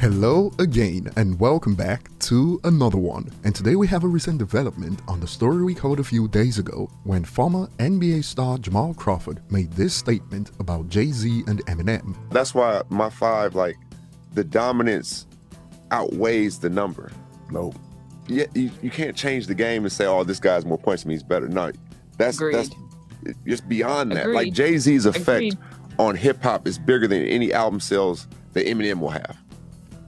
Hello again and welcome back to another one. And today we have a recent development on the story we covered a few days ago when former NBA star Jamal Crawford made this statement about Jay-Z and Eminem. That's why my five, the dominance outweighs the number. Nope. Yeah, you can't change the game and say, oh, this guy's more points than me, he's better. No, that's just beyond that. Agreed. Like Jay-Z's effect Agreed. on hip hop is bigger than any album sales that Eminem will have.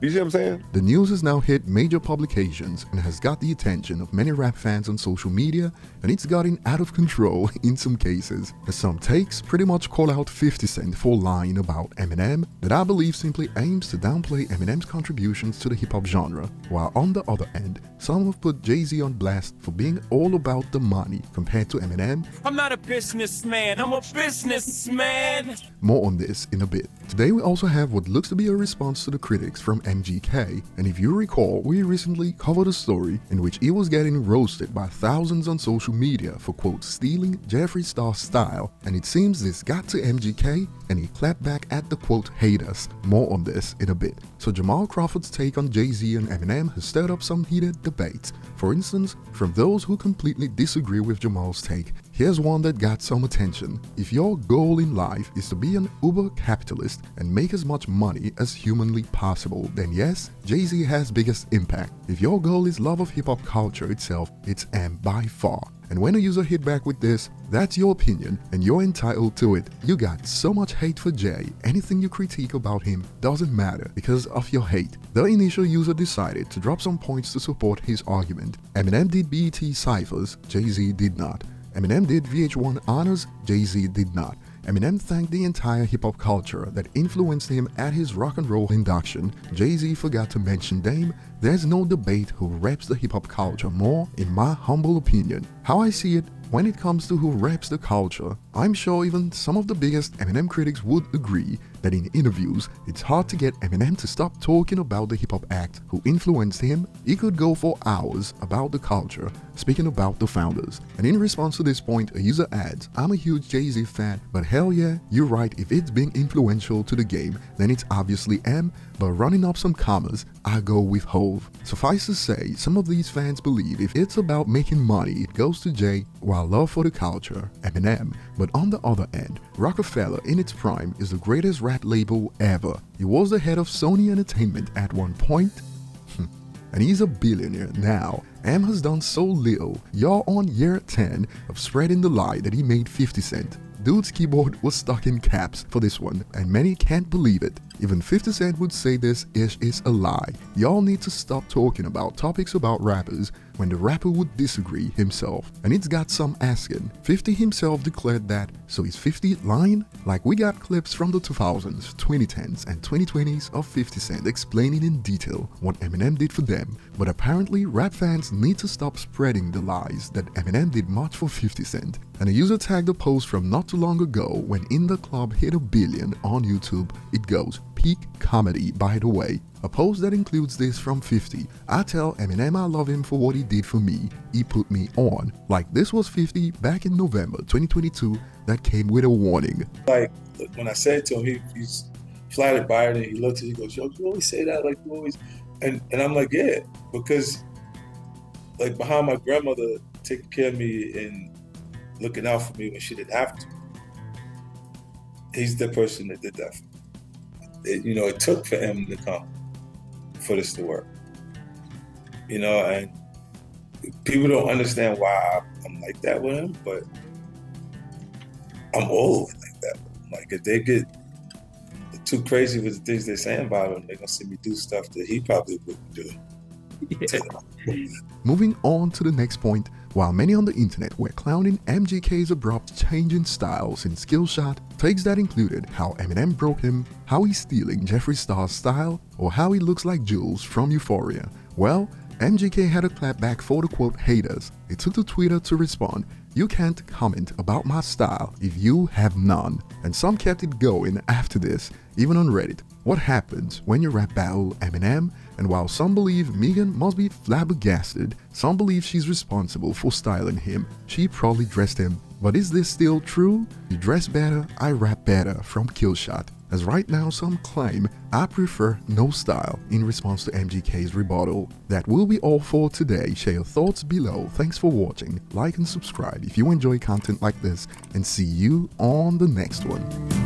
You see what I'm saying? The news has now hit major publications and has got the attention of many rap fans on social media, and it's gotten out of control in some cases, as some takes pretty much call out 50 Cent for lying about Eminem that I believe simply aims to downplay Eminem's contributions to the hip-hop genre, while on the other end, some have put Jay-Z on blast for being all about the money compared to Eminem. I'm not a businessman, I'm a businessman. More on this in a bit. Today we also have what looks to be a response to the critics from MGK, and if you recall, we recently covered a story in which he was getting roasted by thousands on social media for quote stealing Jeffree Star's style, and it seems this got to MGK and he clapped back at the quote haters. More on this in a bit. So Jamal Crawford's take on Jay-Z and Eminem has stirred up some heated debates. For instance, from those who completely disagree with Jamal's take, here's one that got some attention. If your goal in life is to be an uber capitalist and make as much money as humanly possible, then yes, Jay-Z has biggest impact. If your goal is love of hip-hop culture itself, it's M by far. And when a user hit back with this, that's your opinion and you're entitled to it. You got so much hate for Jay, anything you critique about him doesn't matter because of your hate. The initial user decided to drop some points to support his argument. Eminem did BET Cyphers, Jay-Z did not. Eminem did VH1 Honors, Jay-Z did not. Eminem thanked the entire hip-hop culture that influenced him at his rock and roll induction. Jay-Z forgot to mention Dame. There's no debate who reps the hip-hop culture more, in my humble opinion. How I see it, when it comes to who reps the culture, I'm sure even some of the biggest Eminem critics would agree that in interviews, it's hard to get Eminem to stop talking about the hip-hop act who influenced him. He could go for hours about the culture, speaking about the founders. And in response to this point, a user adds, I'm a huge Jay-Z fan, but hell yeah, you're right, if it's being influential to the game, then it's obviously M, but running up some commas, I go with Hove. Suffice to say, some of these fans believe if it's about making money, it goes to Jay, while love for the culture, Eminem. But on the other end, Rockefeller in its prime is the greatest rap label ever. He was the head of Sony Entertainment at one point, and he's a billionaire now. M has done so little. You're on year 10 of spreading the lie that he made 50 Cent. Dude's keyboard was stuck in caps for this one, and many can't believe it. Even 50 Cent would say this ish is a lie. Y'all need to stop talking about topics about rappers when the rapper would disagree himself. And it's got some asking. 50 himself declared that, so is 50 lying? Like we got clips from the 2000s, 2010s, and 2020s of 50 Cent explaining in detail what Eminem did for them. But apparently, rap fans need to stop spreading the lies that Eminem did much for 50 Cent. And a user tagged a post from not too long ago when In the Club hit 1 billion on YouTube. It goes, peak comedy by the way. A post that includes this from 50. I tell Eminem I love him for what he did for me. He put me on. Like this was 50 back in November 2022 that came with a warning. Like when I said to him, he's flattered by it, and he looked at it, he goes, yo, you always say that, like you always, and I'm like, yeah, because like behind my grandmother taking care of me and looking out for me when she didn't have to, he's the person that did that for me. It took for him to come for this to work, and people don't understand why I'm like that with him, but I'm always like that. Like if they get too crazy with the things they're saying about him, they're gonna see me do stuff that he probably wouldn't do. Yeah. Moving on to the next point, while many on the internet were clowning MGK's abrupt change in styles in Skillshot, takes that included how Eminem broke him, how he's stealing Jeffree Star's style, or how he looks like Jules from Euphoria. Well, MGK had a clapback for the quote haters. It took to Twitter to respond, you can't comment about my style if you have none. And some kept it going after this, even on Reddit. What happens when you rap battle Eminem? And while some believe Megan must be flabbergasted, some believe she's responsible for styling him. She probably dressed him But is this still true? You dress better, I rap better from Killshot. As right now some claim I prefer no style in response to MGK's rebuttal. That will be all for today. Share your thoughts below. Thanks for watching. Like and subscribe if you enjoy content like this, and see you on the next one.